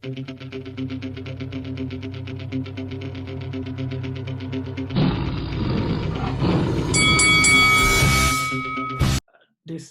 This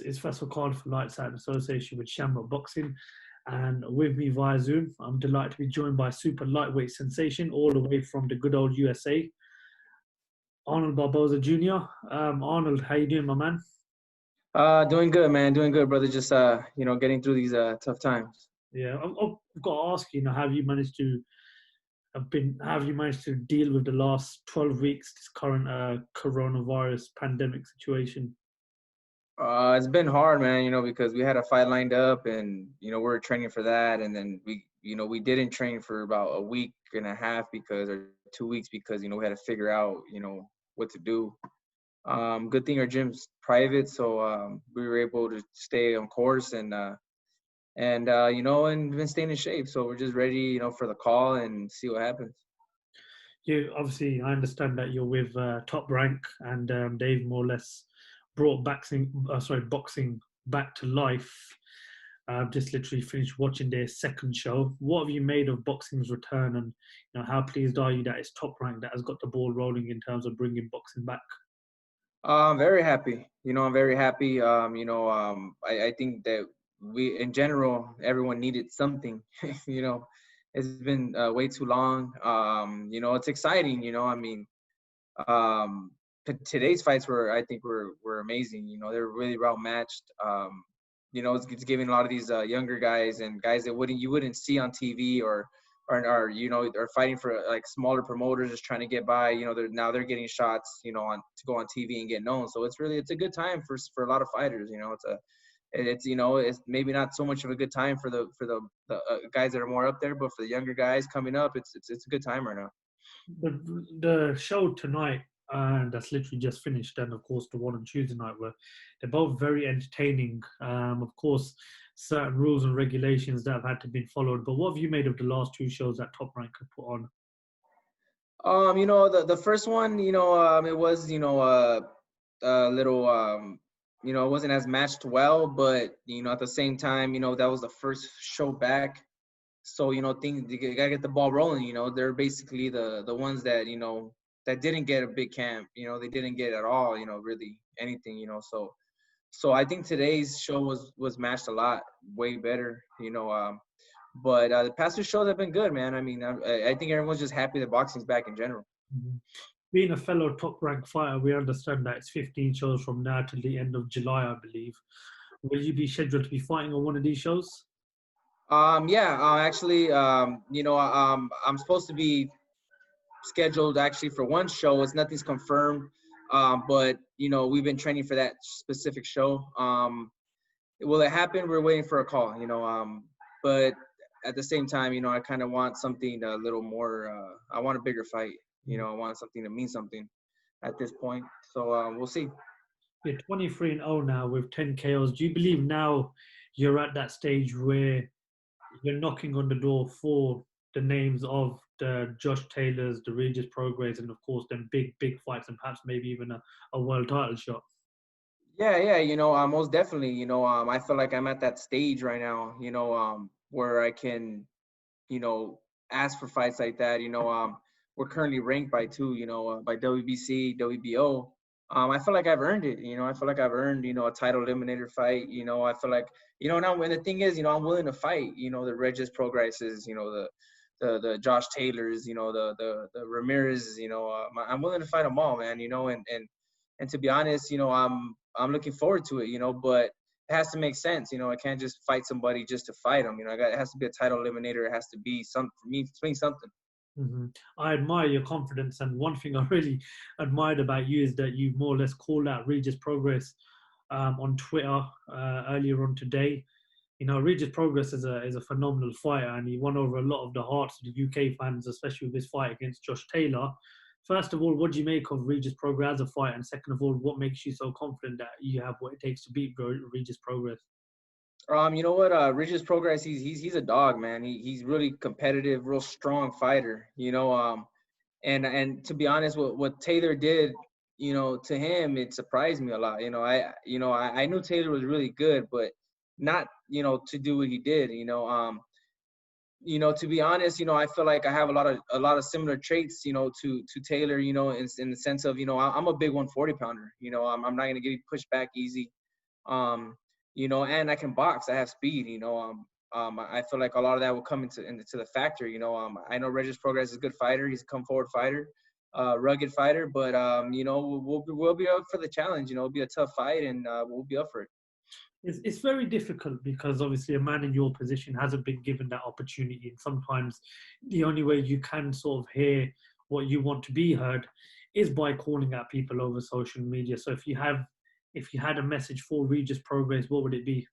is Faisal Khan from Lights Out in association with Shamrock Boxing. And with me via Zoom, I'm delighted to be joined by super lightweight sensation all the way from the good old USA, Arnold Barboza Jr. Arnold, how you doing, my man? Doing good, man. Doing good, brother. Just getting through these tough times. Yeah, I've got to ask you, have you managed to deal with the last 12 weeks, this current coronavirus pandemic situation? It's been hard, man. Because we had a fight lined up, and we were training for that, and then we didn't train for about a week and a half or 2 weeks because we had to figure out what to do. Good thing our gym's private, so we were able to stay on course and been staying in shape. So we're just ready, for the call and see what happens. You obviously, I understand that you're with Top Rank, and they've more or less brought boxing back to life. I've just literally finished watching their second show. What have you made of boxing's return, and how pleased are you that it's Top Rank that has got the ball rolling in terms of bringing boxing back? I'm very happy. I'm very happy. I think that in general, everyone needed something. It's been way too long. It's exciting. Today's fights I think were amazing. They were really well matched. It's giving a lot of these younger guys and guys that you wouldn't see on TV or are fighting for like smaller promoters just trying to get by. They're getting shots, on to go on TV and get known. So it's a good time for a lot of fighters. It's maybe not so much of a good time for the guys that are more up there, but for the younger guys coming up, it's a good time right now. The show tonight, that's literally just finished, and of course the one on Tuesday night, they're both very entertaining. Of course, certain rules and regulations that have had to be followed. But what have you made of the last two shows that Top Rank have put on? The first one, it was a little it wasn't as matched well, but at the same time, that was the first show back. So, things, you gotta get the ball rolling. They're basically the ones that, that didn't get a big camp. They didn't get at all, really anything, So I think today's show was matched a lot, way better, but the past two shows have been good, man. I mean, I think everyone's just happy that boxing's back in general. Mm-hmm. Being a fellow Top Rank fighter, we understand that it's 15 shows from now till the end of July, I believe. Will you be scheduled to be fighting on one of these shows? Actually, I'm supposed to be scheduled actually for one show. Nothing's confirmed, but we've been training for that specific show. Will it happen? We're waiting for a call. But at the same time, I kind of want something a little more. I want a bigger fight. I want something to mean something at this point. So we'll see. You're 23-0 now with 10 KOs. Do you believe now you're at that stage where you're knocking on the door for the names of the Josh Taylors, the Regis Prograis, and of course them big fights, and perhaps maybe even a world title shot? Yeah, most definitely. I feel like I'm at that stage right now. Where I can, ask for fights like that. We're currently ranked by by WBC, WBO. I feel like I've earned it. I feel like I've earned, a title eliminator fight. I feel like, now, and the thing is, I'm willing to fight, the Regis Prograises, the Josh Taylors, the Ramirez, I'm willing to fight them all, man, and to be honest, I'm looking forward to it, but it has to make sense. I can't just fight somebody just to fight them. It has to be a title eliminator. It has to be something for me to mean something. Mm-hmm. I admire your confidence, and one thing I really admired about you is that you more or less called out Regis Prograis on Twitter earlier on today. Regis Prograis is a phenomenal fighter, and he won over a lot of the hearts of the UK fans, especially with his fight against Josh Taylor. First of all, what do you make of Regis Prograis as a fighter? And second of all, what makes you so confident that you have what it takes to beat Regis Prograis? You know what? Regis Prograis, he's a dog, man. He's really competitive, real strong fighter. And to be honest, what Taylor did, to him, it surprised me a lot. I knew Taylor was really good, but not, to do what he did. To be honest, I feel like I have a lot of similar traits, to Taylor, in the sense of, I'm a big 140 pounder. I'm not gonna get pushed back easy. Um, and I can box. I have speed. I feel like a lot of that will come into the factor. I know Regis Prograis is a good fighter. He's a come forward fighter, rugged fighter. But we'll be up for the challenge. It'll be a tough fight, and we'll be up for it. It's very difficult because obviously a man in your position hasn't been given that opportunity, and sometimes the only way you can sort of hear what you want to be heard is by calling out people over social media. So if you had a message for Regis Progress, what would it be?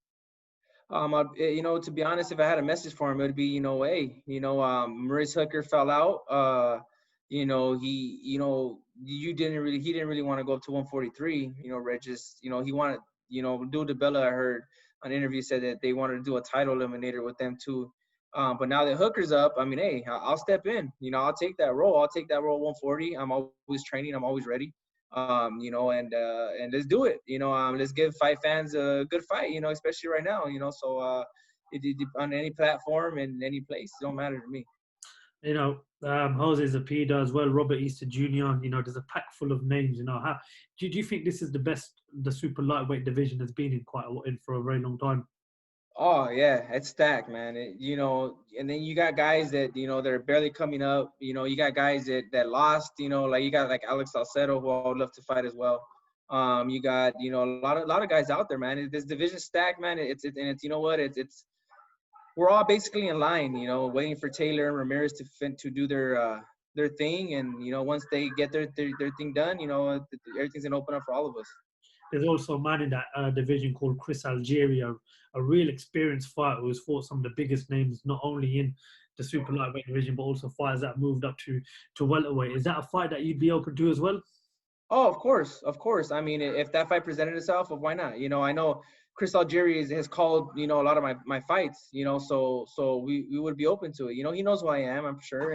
To be honest, if I had a message for him, it would be, hey, Maurice Hooker fell out. He didn't really want to go up to 143. Regis, he wanted, Dude DeBella, I heard on an interview, said that they wanted to do a title eliminator with them too. But now that Hooker's up, I mean, hey, I'll step in. I'll take that role. I'll take that role 140. I'm always training. I'm always ready. And let's do it. Let's give fight fans a good fight. Especially right now. So on any platform and any place, it don't matter to me. Jose Zapida as well, Robert Easter Jr. There's a pack full of names. How do you think this is the best the super lightweight division has been in for a very long time? Oh yeah, it's stacked, man. And then you got guys that that are barely coming up. You got guys that lost. Like you got like Alex Salcedo, who I would love to fight as well. You got a lot of guys out there, man. This division stacked, man. It's you know what it's we're all basically in line, waiting for Taylor and Ramirez to do their thing, and once they get their thing done, everything's gonna open up for all of us. There's also a man in that division called Chris Algeria, a real experienced fighter who's fought some of the biggest names, not only in the super lightweight division, but also fighters that moved up to welterweight. Is that a fight that you'd be open to as well? Oh, of course, of course. I mean, if that fight presented itself, why not? I know Chris Algeria has called, a lot of my fights, so we would be open to it. He knows who I am, I'm sure,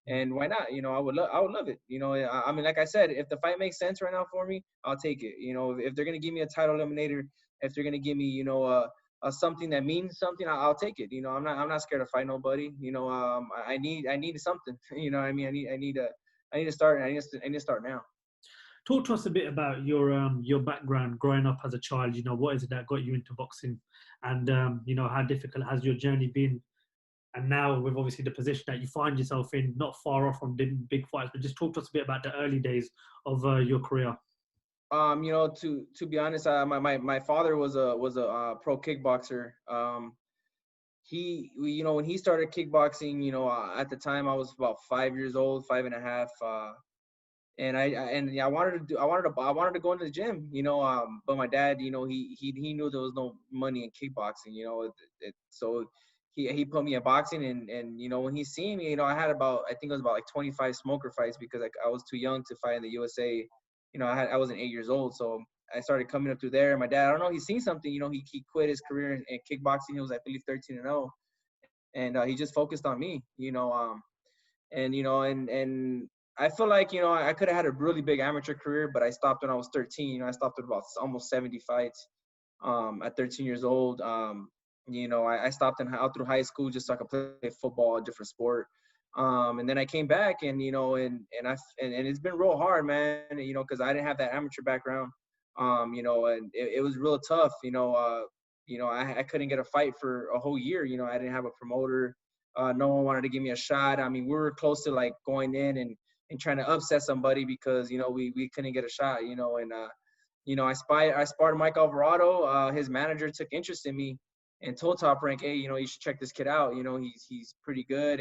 and why not? I would love it. I mean, like I said, if the fight makes sense right now for me, I'll take it. If they're gonna give me a title eliminator, if they're gonna give me, a something that means something, I'll take it. I'm not scared to fight nobody. I need something. I mean, I need to start. I need to start now. Talk to us a bit about your background growing up as a child. What is it that got you into boxing, and how difficult has your journey been? And now with obviously the position that you find yourself in, not far off from big fights, but just talk to us a bit about the early days of your career. To be honest, my father was a pro kickboxer. When he started kickboxing, at the time I was about 5 years old, 5 and a half. And I wanted to go into the gym, but my dad, he knew there was no money in kickboxing, so he put me in boxing, and when he seen me, I had I think it was about like 25 smoker fights, because I was too young to fight in the USA. I wasn't 8 years old, so I started coming up through there. My dad, I don't know, he seen something, he quit his career in kickboxing. He was, I believe, 13-0, and he just focused on me, and I feel like, I could have had a really big amateur career, but I stopped when I was 13. I stopped at about almost 70 fights at 13 years old. I stopped out through high school just so I could play football, a different sport. And then I came back, and and it's been real hard, man, because I didn't have that amateur background. And it was real tough. I couldn't get a fight for a whole year. I didn't have a promoter. No one wanted to give me a shot. I mean, we were close to like going in and trying to upset somebody, because we couldn't get a shot. I sparred Mike Alvarado. His manager took interest in me and told Top Rank, hey, you should check this kid out. He's pretty good.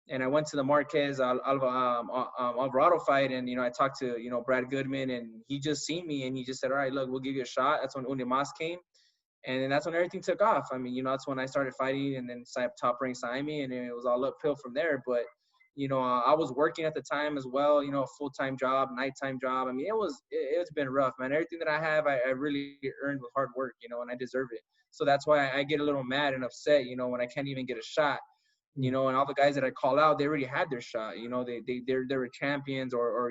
And I went to the Marquez Alvarado fight, and I talked to Brad Goodman, and he just seen me, and he just said, all right, look, we'll give you a shot. That's when Unimas came, and then that's when everything took off. I mean, that's when I started fighting, and then Top Rank signed me, and it was all uphill from there. But I was working at the time as well, a full-time job, nighttime job. I mean, it's been rough, man. Everything that I have, I really earned with hard work, and I deserve it. So that's why I get a little mad and upset, when I can't even get a shot, and all the guys that I call out, they already had their shot. They were champions, or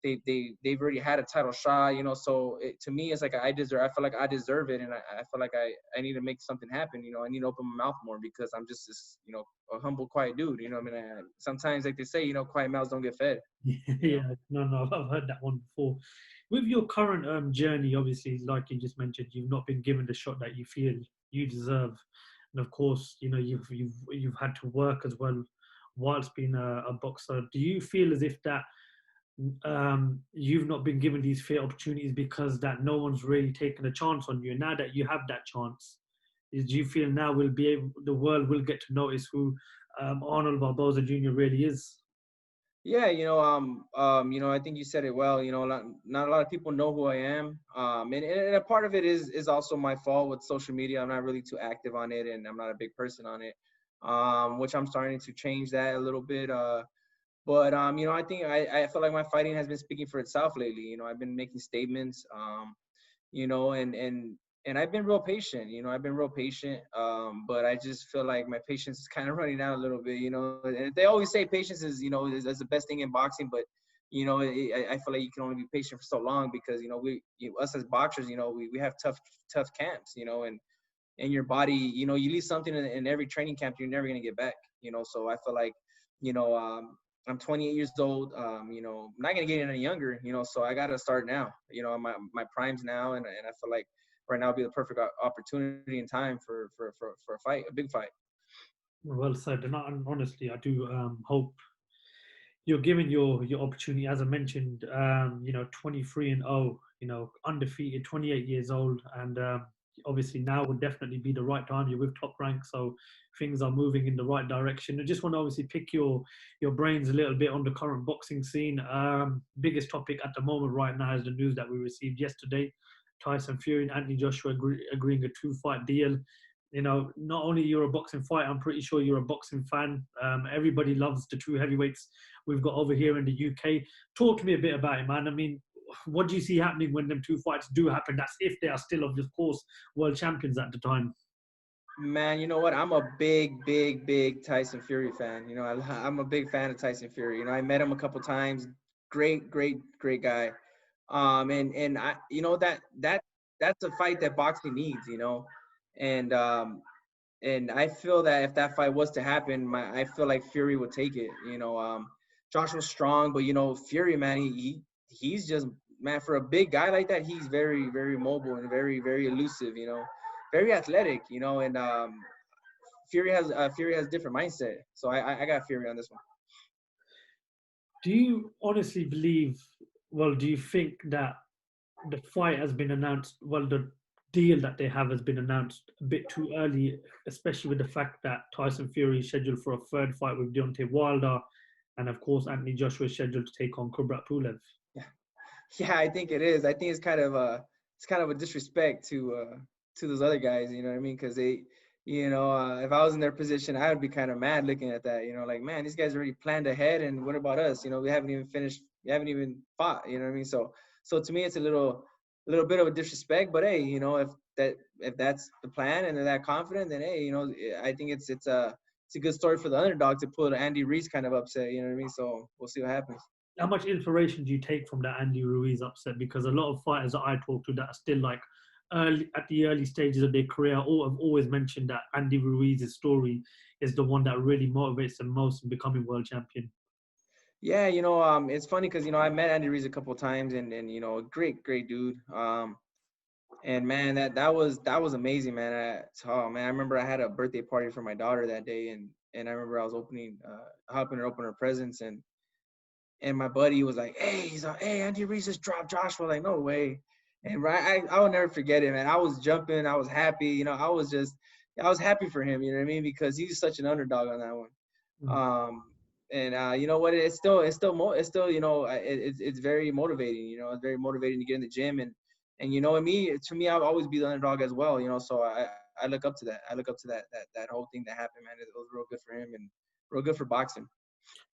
they've already had a title shot, you know. So to me, it's like I feel like I deserve it, and I feel like I need to make something happen, you know. I need to open my mouth more because I'm just this, you know, a humble, quiet dude, you know. I mean, sometimes like they say, you know, quiet mouths don't get fed, you know. Yeah, no, I've heard that one before. With your current journey, obviously, like you just mentioned, you've not been given the shot that you feel you deserve, and of course, you know you've had to work as well whilst being a boxer. Do you feel as if that you've not been given these fair opportunities because that no one's really taken a chance on you? And now that you have that chance, do you feel now the world will get to notice who Arnold Barboza Jr. really is? Yeah, you know, I think you said it well. You know, not a lot of people know who I am, and a part of it is also my fault with social media. I'm not really too active on it, and I'm not a big person on it, which I'm starting to change that a little bit. But you know, I think I feel like my fighting has been speaking for itself lately. You know, I've been making statements. You know, and I've been real patient. You know, I've been real patient. But I just feel like my patience is kind of running out a little bit. You know, and they always say patience is, you know, is the best thing in boxing. But you know, I feel like you can only be patient for so long because you know us as boxers, you know, we have tough camps. You know, and your body, you know, you leave something in every training camp you're never gonna get back. You know, so I feel like, you know, I'm 28 years old. You know, I'm not gonna get any younger. You know, so I gotta start now. You know, my prime's now, and I feel like right now would be the perfect opportunity and time for a fight, a big fight. Well said. And honestly, I do hope you're given your opportunity. As I mentioned, you know, 23-0, you know, undefeated, 28 years old, and obviously now would definitely be the right time. You're with Top Rank, so things are moving in the right direction. I just want to obviously pick your brains a little bit on the current boxing scene. Biggest topic at the moment right now is the news that we received yesterday. Tyson Fury and Anthony Joshua agreeing a two-fight deal. You know, not only you're a boxing fighter, I'm pretty sure you're a boxing fan. Everybody loves the two heavyweights we've got over here in the UK. Talk to me a bit about it, man. I mean, what do you see happening when them two fights do happen? That's if they are still, of course, world champions at the time. Man, you know what? I'm a big Tyson Fury fan. You know, I'm a big fan of Tyson Fury. You know, I met him a couple times. Great guy. And I, you know, that's a fight that boxing needs. You know, and and I feel that if that fight was to happen, I feel like Fury would take it. You know, Josh was strong, but you know, Fury, man, he's just, man, for a big guy like that, he's very mobile and very elusive. You know, very athletic. You know, and Fury has different mindset. So I got Fury on this one. Do you honestly believe, well, do you think that the fight has been announced, well, the deal that they have has been announced a bit too early, especially with the fact that Tyson Fury is scheduled for a third fight with Deontay Wilder, and of course Anthony Joshua is scheduled to take on Kubrat Pulev. Yeah, yeah, I think it is. I think it's kind of a disrespect to those other guys. You know what I mean? Because they, you know, if I was in their position, I would be kind of mad looking at that. You know, like, man, these guys already planned ahead, and what about us? You know, we haven't even finished, we haven't even fought. You know what I mean? So to me, it's a little bit of a disrespect. But hey, you know, if that's the plan and they're that confident, then hey, you know, I think it's a good story for the underdog to put Andy Reese kind of upset. You know what I mean? So we'll see what happens. How much inspiration do you take from that Andy Ruiz upset? Because a lot of fighters that I talk to that are still like early at the early stages of their career, all have always mentioned that Andy Ruiz's story is the one that really motivates them most in becoming world champion. Yeah, you know, it's funny because you know I met Andy Reese a couple of times, and you know, great dude. And man, that was amazing, man. Oh man, I remember I had a birthday party for my daughter that day, and I remember I was helping her open her presents, and my buddy was like, "Hey, he's like, hey, Andy Reese just dropped Joshua." Like, no way. And right, I will never forget it, man. I was jumping, I was happy, you know, I was happy for him, you know what I mean, because he's such an underdog on that one. Mm. And you know what? It's still, you know, it's very motivating. You know, it's very motivating to get in the gym, and you know, to me, I'll always be the underdog as well. You know, so I look up to that. I look up to that whole thing that happened, man. It was real good for him and real good for boxing.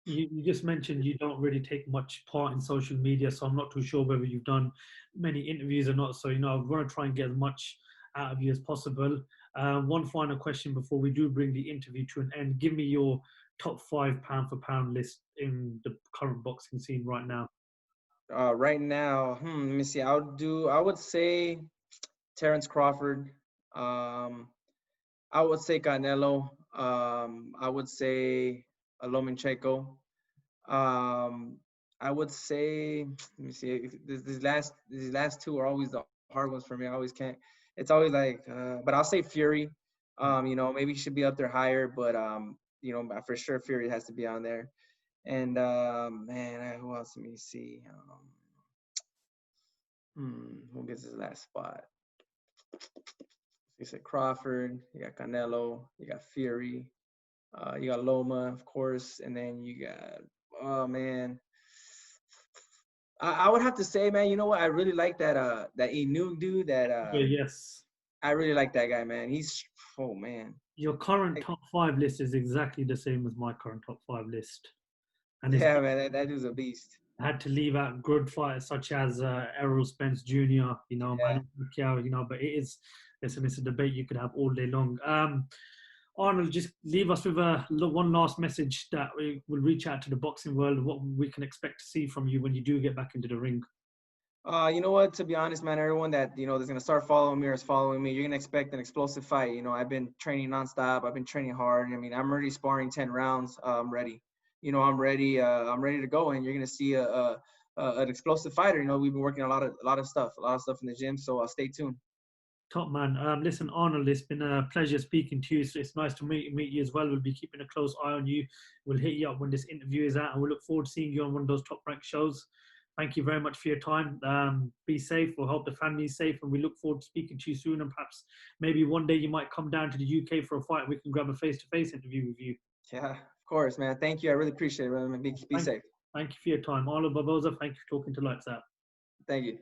You just mentioned you don't really take much part in social media, so I'm not too sure whether you've done many interviews or not. So, you know, I'm going to try and get as much out of you as possible. One final question before we do bring the interview to an end. Give me your top five pound for pound list in the current boxing scene right now. Right now, let me see. I would say Terrence Crawford. Um, I would say Canelo. I would say Lomachenko. Um, I would say, let me see. These last two are always the hard ones for me. I always can't. It's always like, but I'll say Fury. Maybe he should be up there higher, but for sure Fury has to be on there. And man, who else? Let me see. Who gets his last spot? You said Crawford. You got Canelo. You got Fury. You got Loma, of course, and then you got, oh man, I would have to say, man, you know what? I really like that Inuk dude. Yeah, yes. I really like that guy, man. He's, oh man, Your current like, top five list is exactly the same as my current top five list, and it's yeah, man, that dude's a beast. had to leave out good fighters such as Errol Spence Jr., Yeah. Manny Pacquiao, but listen, it's a debate you could have all day long. Arnold, just leave us with one last message that we will reach out to the boxing world, what we can expect to see from you when you do get back into the ring. You know what? To be honest, man, everyone that that's gonna start following me or is following me, you're gonna expect an explosive fight. I've been training nonstop. I've been training hard. I mean, I'm already sparring 10 rounds. I'm ready. I'm ready. I'm ready to go, and you're gonna see an explosive fighter. We've been working a lot of stuff in the gym. So stay tuned. Top man. Listen, Arnold, it's been a pleasure speaking to you. So it's nice to meet you as well. We'll be keeping a close eye on you. We'll hit you up when this interview is out, and we look forward to seeing you on one of those top ranked shows. Thank you very much for your time. Be safe. We'll hope the family is safe, and we look forward to speaking to you soon. And perhaps maybe one day you might come down to the UK for a fight. We can grab a face-to-face interview with you. Yeah, of course, man. Thank you. I really appreciate it, man. Be Thank, safe. thank you for your time. Arnold Barboza, thank you for talking to Lights Out. Thank you.